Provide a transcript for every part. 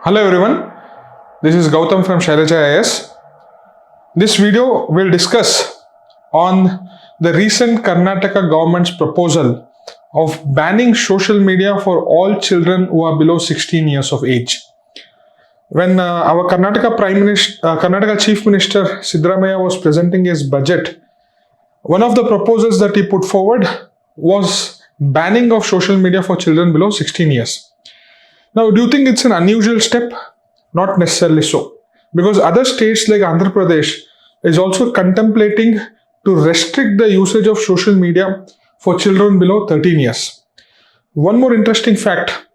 Hello everyone, this is Gautam from Shailaja IS. This video will discuss on the recent Karnataka government's proposal of banning social media for all children who are below 16 years of age. When our Karnataka Chief Minister Siddaramaiah was presenting his budget, one of the proposals that he put forward was banning of social media for children below 16 years. Now, do you think it's an unusual step? Not necessarily so. Because other states like Andhra Pradesh is also contemplating to restrict the usage of social media for children below 13 years. One more interesting fact,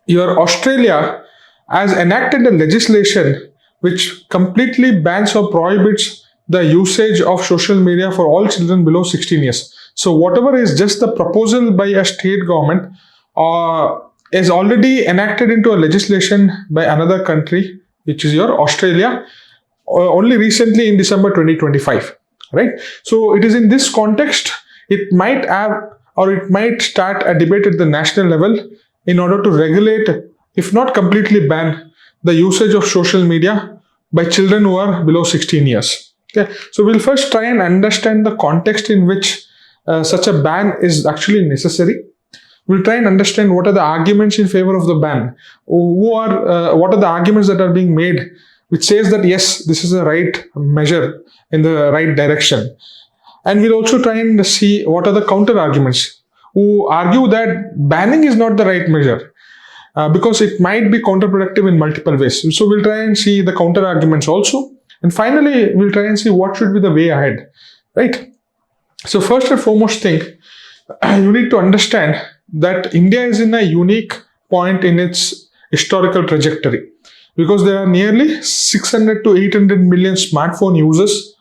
your Australia has enacted a legislation which completely bans or prohibits the usage of social media for all children below 16 years. So whatever is just the proposal by a state government is already enacted into a legislation by another country, which is your Australia, only recently in December 2025, right? So it is in this context, it might have or it might start a debate at the national level in order to regulate, if not completely ban, the usage of social media by children who are below 16 years. Okay, so we'll first try and understand the context in which such a ban is actually necessary. We'll try and understand what are the arguments in favor of the ban. What are the arguments that are being made which says that yes, this is the right measure in the right direction. And we'll also try and see what are the counter arguments who argue that banning is not the right measure because it might be counterproductive in multiple ways. So we'll try and see the counter arguments also. And finally, we'll try and see what should be the way ahead, right? So first and foremost thing, you need to understand that India is in a unique point in its historical trajectory because there are nearly 600 to 800 million smartphone users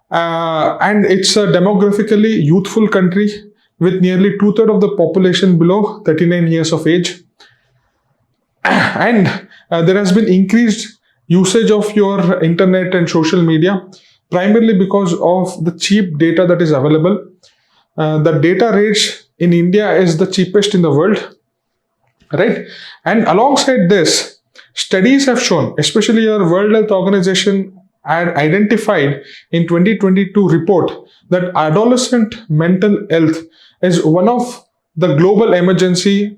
and it's a demographically youthful country with nearly 2/3 of the population below 39 years of age. And there has been increased usage of your internet and social media primarily because of the cheap data that is available. The data rates in India is the cheapest in the world, right? And alongside this, studies have shown, especially your World Health Organization had identified in 2022 report that adolescent mental health is one of the global emergency,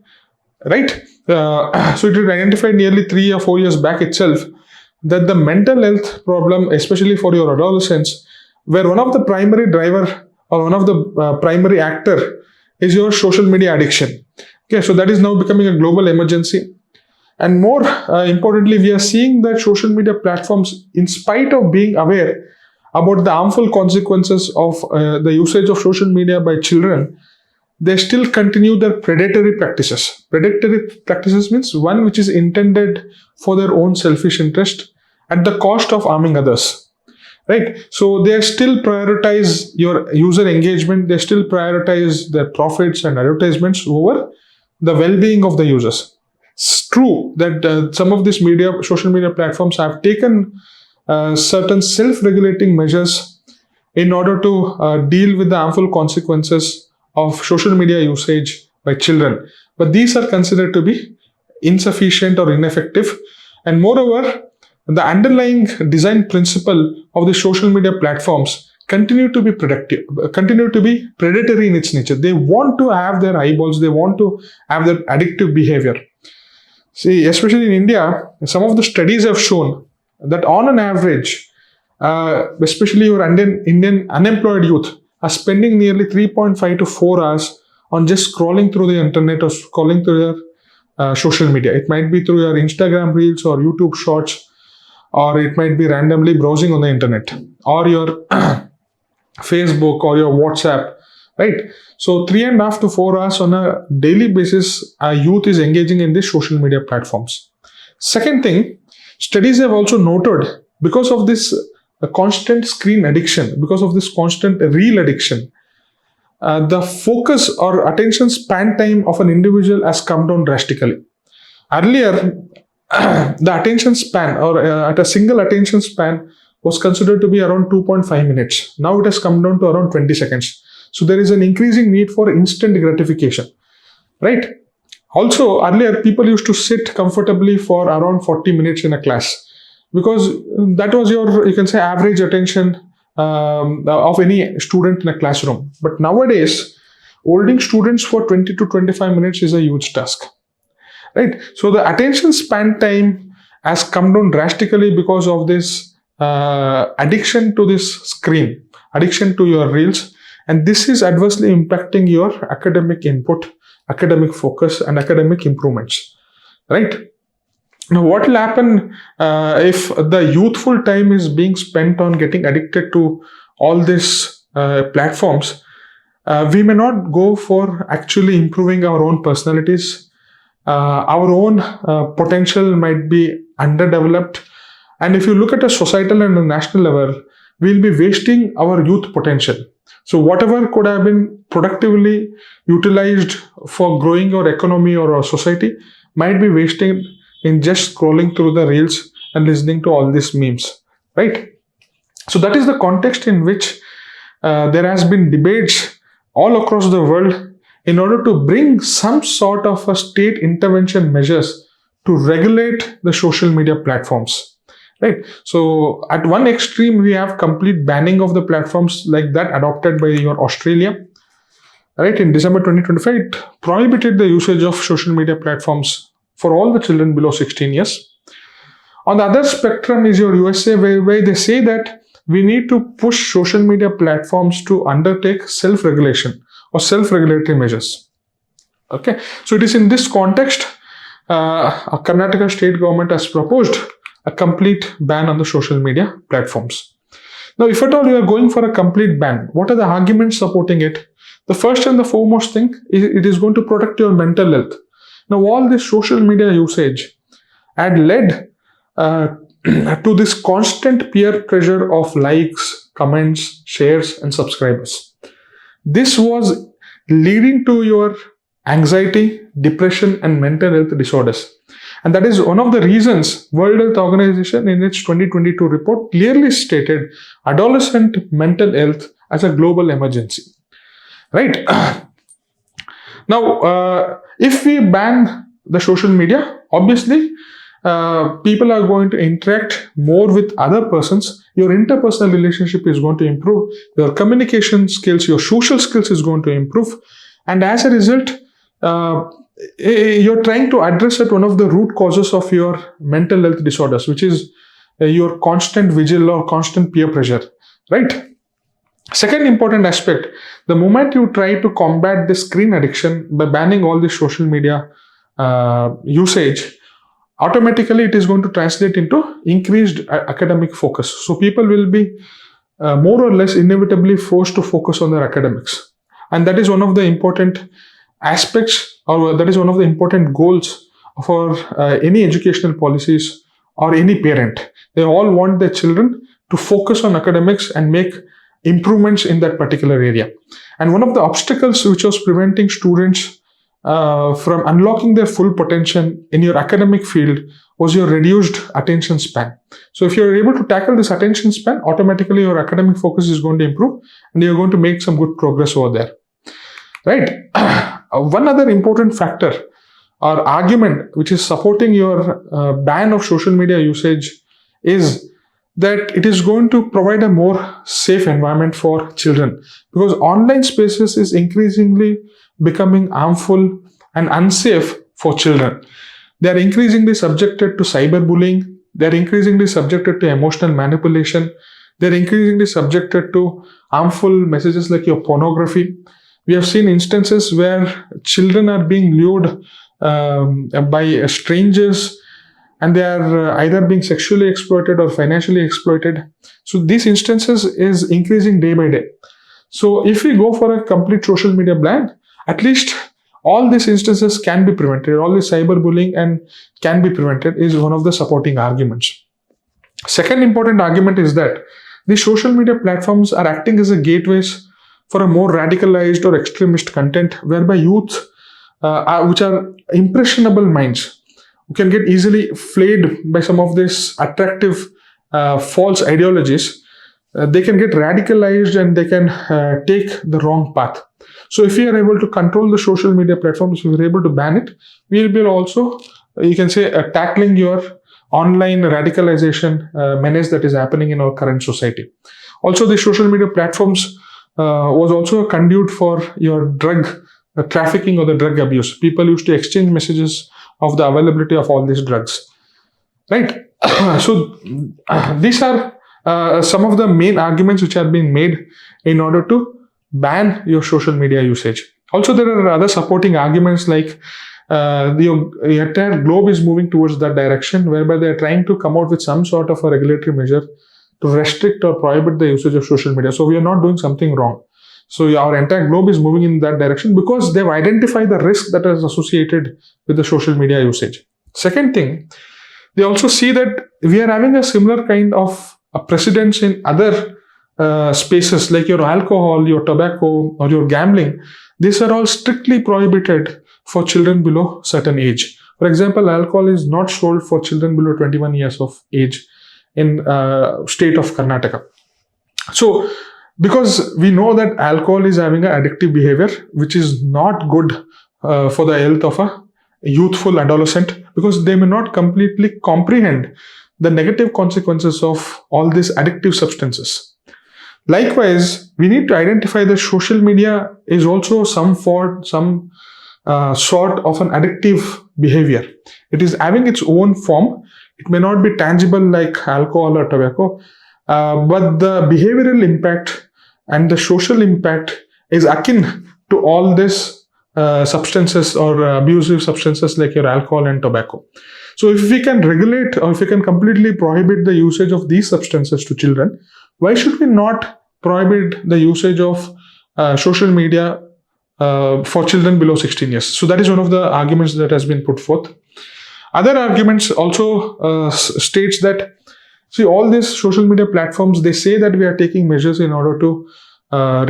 right? So it was identified nearly 3 or 4 years back itself that the mental health problem, especially for your adolescents, where one of the primary driver or one of the primary actor is your social media addiction. Okay, so that is now becoming a global emergency. And more importantly, we are seeing that social media platforms, in spite of being aware about the harmful consequences of the usage of social media by children, they still continue their predatory practices. Predatory practices means one which is intended for their own selfish interest at the cost of harming others. Right? So they still prioritize your user engagement. They still prioritize their profits and advertisements over the well-being of the users. It's true that some of these social media platforms have taken certain self-regulating measures in order to deal with the harmful consequences of social media usage by children. But these are considered to be insufficient or ineffective. And moreover, the underlying design principle of the social media platforms continue to be predatory in its nature. They want to have their eyeballs, they want to have their addictive behavior. See, especially in India, some of the studies have shown that on an average, especially your Indian unemployed youth are spending nearly 3.5 to 4 hours on just scrolling through the internet or scrolling through your social media. It might be through your Instagram Reels or YouTube Shorts, or it might be randomly browsing on the internet, or your Facebook or your WhatsApp, right? So 3.5 to 4 hours on a daily basis, our youth is engaging in these social media platforms. Second thing, studies have also noted because of this constant screen addiction, because of this constant reel addiction, the focus or attention span time of an individual has come down drastically. Earlier, the attention span or at a single attention span was considered to be around 2.5 minutes. Now it has come down to around 20 seconds. So there is an increasing need for instant gratification, right? Also, earlier people used to sit comfortably for around 40 minutes in a class, because that was your, you can say, average attention of any student in a classroom. But nowadays, holding students for 20 to 25 minutes is a huge task, right? So the attention span time has come down drastically because of this addiction to this screen, addiction to your reels, and this is adversely impacting your academic input, academic focus, and academic improvements, right? Now, what will happen if the youthful time is being spent on getting addicted to all these platforms? We may not go for actually improving our own personalities. Our own potential might be underdeveloped. And if you look at a societal and a national level, we'll be wasting our youth potential. So whatever could have been productively utilized for growing our economy or our society might be wasted in just scrolling through the reels and listening to all these memes, right? So that is the context in which there has been debates all across the world in order to bring some sort of a state intervention measures to regulate the social media platforms, right? So at one extreme, we have complete banning of the platforms like that adopted by your Australia, right? In December 2025, it prohibited the usage of social media platforms for all the children below 16 years. On the other spectrum is your USA, where they say that we need to push social media platforms to undertake self-regulation or self-regulatory measures. Okay, so it is in this context, a Karnataka state government has proposed a complete ban on the social media platforms. Now, if at all you are going for a complete ban, what are the arguments supporting it? The first and the foremost thing is it is going to protect your mental health. Now, all this social media usage had led to this constant peer pressure of likes, comments, shares, and subscribers. This was leading to your anxiety, depression, and mental health disorders. And that is one of the reasons World Health Organization in its 2022 report clearly stated adolescent mental health as a global emergency. Right? Now, if we ban the social media, obviously, people are going to interact more with other persons. Your interpersonal relationship is going to improve. Your communication skills, your social skills is going to improve. And as a result, you're trying to address at one of the root causes of your mental health disorders, which is your constant vigil or constant peer pressure, right? Second important aspect, the moment you try to combat the screen addiction by banning all the social media usage, automatically it is going to translate into increased academic focus. So people will be more or less inevitably forced to focus on their academics. And that is one of the important aspects, or that is one of the important goals for any educational policies or any parent. They all want their children to focus on academics and make improvements in that particular area. And one of the obstacles which was preventing students from unlocking their full potential in your academic field was your reduced attention span. So if you're able to tackle this attention span, automatically your academic focus is going to improve and you're going to make some good progress over there. Right? One other important factor or argument which is supporting your ban of social media usage is that it is going to provide a more safe environment for children, because online spaces is increasingly becoming harmful and unsafe for children. They are increasingly subjected to cyberbullying. They are increasingly subjected to emotional manipulation. They are increasingly subjected to harmful messages like your pornography. We have seen instances where children are being lured by strangers, and they are either being sexually exploited or financially exploited. So these instances is increasing day by day. So if we go for a complete social media ban, at least all these instances can be prevented. All this cyberbullying and can be prevented is one of the supporting arguments. Second important argument is that the social media platforms are acting as a gateways for a more radicalized or extremist content, whereby youth, which are impressionable minds, who can get easily flayed by some of these attractive false ideologies, they can get radicalized and they can take the wrong path. So if we are able to control the social media platforms, if we are able to ban it, we will be also, you can say, tackling your online radicalization menace that is happening in our current society. Also, the social media platforms was also a conduit for your drug trafficking or the drug abuse. People used to exchange messages of the availability of all these drugs, right? So these are some of the main arguments which are being made in order to ban your social media usage. Also, there are other supporting arguments like the entire globe is moving towards that direction, whereby they are trying to come out with some sort of a regulatory measure to restrict or prohibit the usage of social media. So we are not doing something wrong. So our entire globe is moving in that direction because they've identified the risk that is associated with the social media usage. Second thing, they also see that we are having a similar kind of a precedence in other spaces like your alcohol, your tobacco, or your gambling. These are all strictly prohibited for children below certain age. For example, alcohol is not sold for children below 21 years of age in state of Karnataka. So, because we know that alcohol is having an addictive behavior, which is not good for the health of a youthful adolescent, because they may not completely comprehend the negative consequences of all these addictive substances. Likewise, we need to identify that social media is also some sort of an addictive behavior. It is having its own form. It may not be tangible like alcohol or tobacco, but the behavioral impact and the social impact is akin to all these substances or abusive substances like your alcohol and tobacco. So if we can regulate or if we can completely prohibit the usage of these substances to children, why should we not prohibit the usage of social media for children below 16 years? So that is one of the arguments that has been put forth. Other arguments also states that, see, all these social media platforms, they say that we are taking measures in order to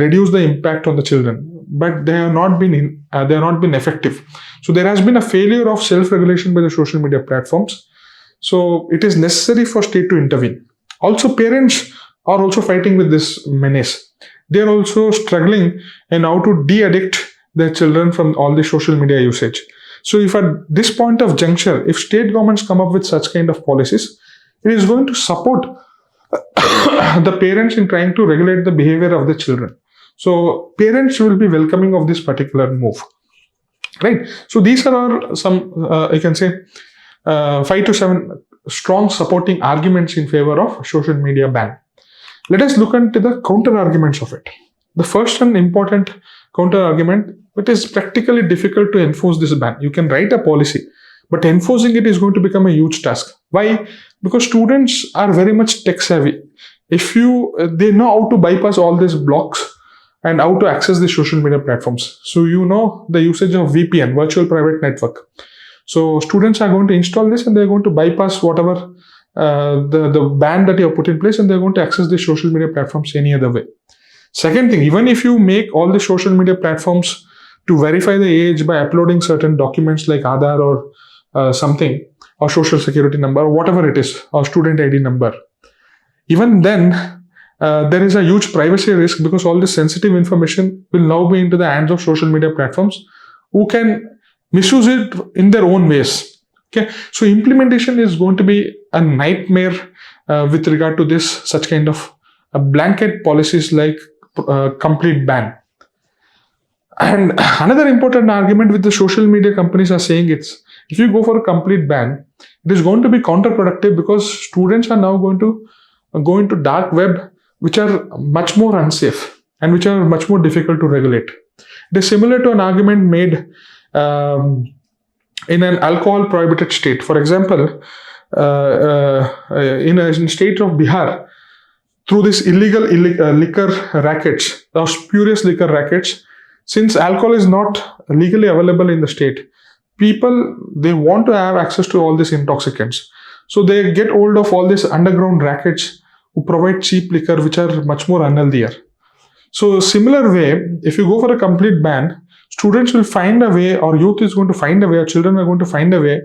reduce the impact on the children, but they have not been effective. So there has been a failure of self-regulation by the social media platforms. So it is necessary for state to intervene. Also, parents are also fighting with this menace. They are also struggling in how to de-addict their children from all the social media usage. So if at this point of juncture, if state governments come up with such kind of policies, it is going to support the parents in trying to regulate the behavior of the children. So parents will be welcoming of this particular move, right? So these are some, I can say, 5 to 7 strong supporting arguments in favor of social media ban. Let us look into the counter arguments of it. The first and important counter argument, it is practically difficult to enforce this ban. You can write a policy, but enforcing it is going to become a huge task. Why? Because students are very much tech savvy. They know how to bypass all these blocks and how to access the social media platforms. So you know the usage of VPN, virtual private network. So students are going to install this and they're going to bypass whatever the ban that you have put in place, and they're going to access the social media platforms any other way. Second thing, even if you make all the social media platforms to verify the age by uploading certain documents like Aadhaar or something, or social security number, or whatever it is, or student ID number, even then there is a huge privacy risk, because all this sensitive information will now be into the hands of social media platforms who can misuse it in their own ways. Okay, so implementation is going to be a nightmare with regard to this such kind of blanket policies like complete ban. And another important argument with the social media companies are saying it's, if you go for a complete ban, it is going to be counterproductive, because students are now going to go into dark web, which are much more unsafe and which are much more difficult to regulate. It is similar to an argument made in an alcohol prohibited state. For example, in a state of Bihar, through this illegal liquor rackets, or spurious liquor rackets, since alcohol is not legally available in the state, people, they want to have access to all these intoxicants. So they get hold of all these underground rackets who provide cheap liquor, which are much more unhealthier. So similar way, if you go for a complete ban, students will find a way, or youth is going to find a way, or children are going to find a way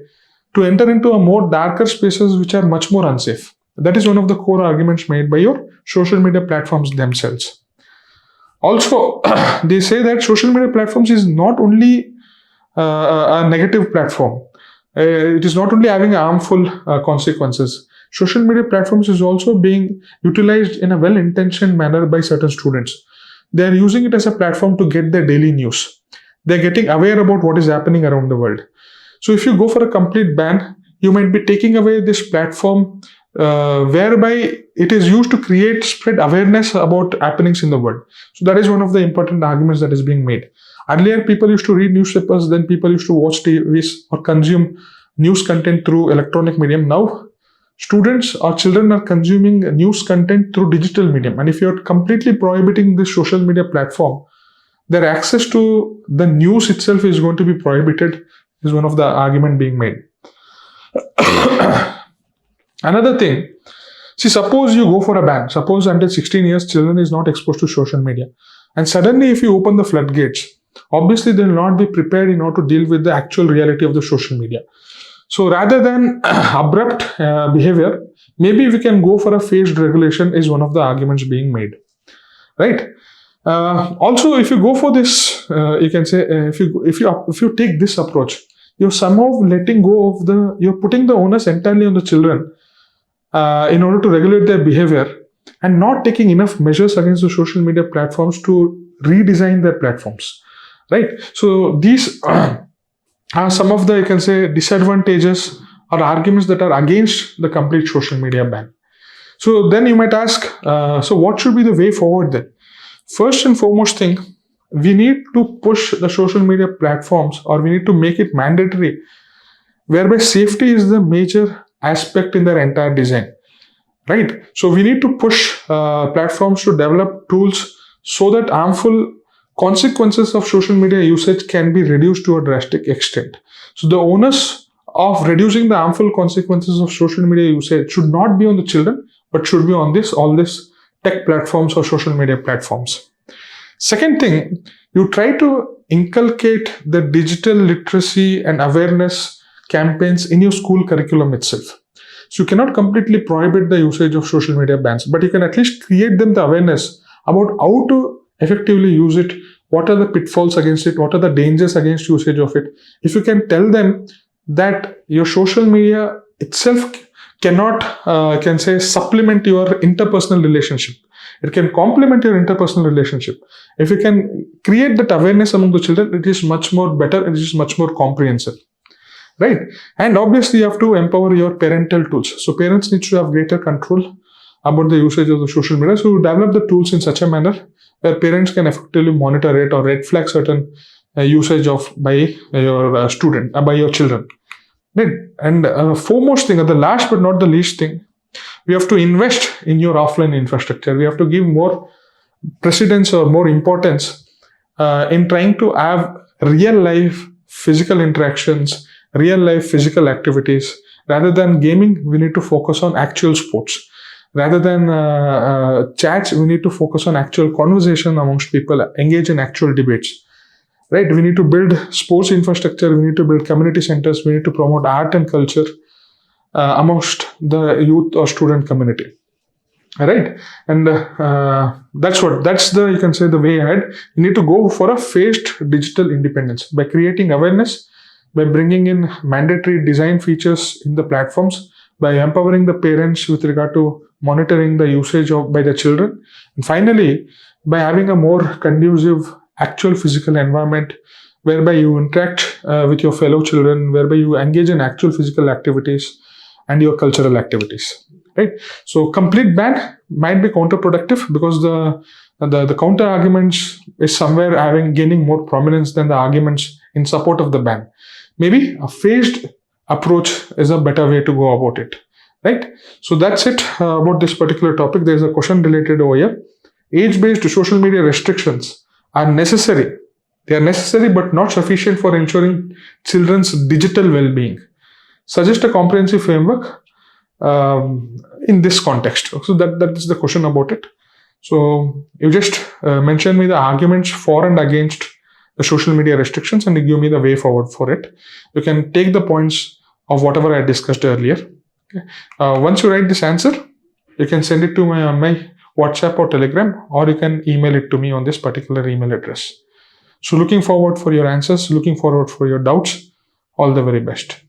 to enter into a more darker spaces which are much more unsafe. That is one of the core arguments made by your social media platforms themselves. Also, they say that social media platforms is not only a negative platform. It is not only having harmful consequences. Social media platforms is also being utilized in a well-intentioned manner by certain students. They are using it as a platform to get their daily news. They're getting aware about what is happening around the world. So if you go for a complete ban, you might be taking away this platform whereby it is used to spread awareness about happenings in the world. So that is one of the important arguments that is being made. Earlier, people used to read newspapers, then people used to watch TVs or consume news content through electronic medium. Now, students or children are consuming news content through digital medium. And if you're completely prohibiting this social media platform, their access to the news itself is going to be prohibited, is one of the argument being made. Another thing, see, suppose you go for a ban. Suppose until 16 years, children is not exposed to social media. And suddenly, if you open the floodgates, obviously they will not be prepared in order to deal with the actual reality of the social media. So rather than abrupt behavior, maybe we can go for a phased regulation is one of the arguments being made, right? Also, if you go for this, you can say if you take this approach, you're somehow letting go of you're putting the onus entirely on the children in order to regulate their behavior and not taking enough measures against the social media platforms to redesign their platforms, right? So these are some of the, you can say, disadvantages or arguments that are against the complete social media ban. So then you might ask, so what should be the way forward then? First and foremost thing, we need to push the social media platforms, or we need to make it mandatory, whereby safety is the major aspect in their entire design, right? So we need to push platforms to develop tools so that harmful consequences of social media usage can be reduced to a drastic extent. So the onus of reducing the harmful consequences of social media usage should not be on the children, but should be on all this tech platforms or social media platforms. Second thing, you try to inculcate the digital literacy and awareness campaigns in your school curriculum itself. So you cannot completely prohibit the usage of social media bans, but you can at least create them the awareness about how to effectively use it, what are the pitfalls against it, what are the dangers against usage of it. If you can tell them that your social media itself cannot, can say, supplement your interpersonal relationship. It can complement your interpersonal relationship. If you can create that awareness among the children, it is much more better, it is much more comprehensive, right? And obviously you have to empower your parental tools. So parents need to have greater control about the usage of the social media. So develop the tools in such a manner where parents can effectively monitor it or red flag certain usage of by your by your children. Right? And foremost thing, the last but not the least thing, we have to invest in your offline infrastructure. We have to give more precedence or more importance in trying to have real life physical interactions, real life physical activities. Rather than gaming, we need to focus on actual sports. Rather than chats, we need to focus on actual conversation amongst people, engage in actual debates. Right? We need to build sports infrastructure, we need to build community centers, we need to promote art and culture amongst the youth or student community. Right? And that's the, you can say, the way ahead. You need to go for a phased digital independence by creating awareness, by bringing in mandatory design features in the platforms, by empowering the parents with regard to monitoring the usage by the children, and finally, by having a more conducive actual physical environment whereby you interact with your fellow children, whereby you engage in actual physical activities and your cultural activities, right? So complete ban might be counterproductive because the counter arguments is somewhere gaining more prominence than the arguments in support of the ban. Maybe a phased approach is a better way to go about it, right? So that's it about this particular topic. There's a question related over here. Age-based social media restrictions are necessary. They are necessary but not sufficient for ensuring children's digital well-being. Suggest a comprehensive framework in this context. So that is the question about it. So you just mention me the arguments for and against the social media restrictions and you give me the way forward for it. You can take the points of whatever I discussed earlier. Okay. Once you write this answer, you can send it to my WhatsApp or Telegram, or you can email it to me on this particular email address. So looking forward for your answers, looking forward for your doubts. All the very best.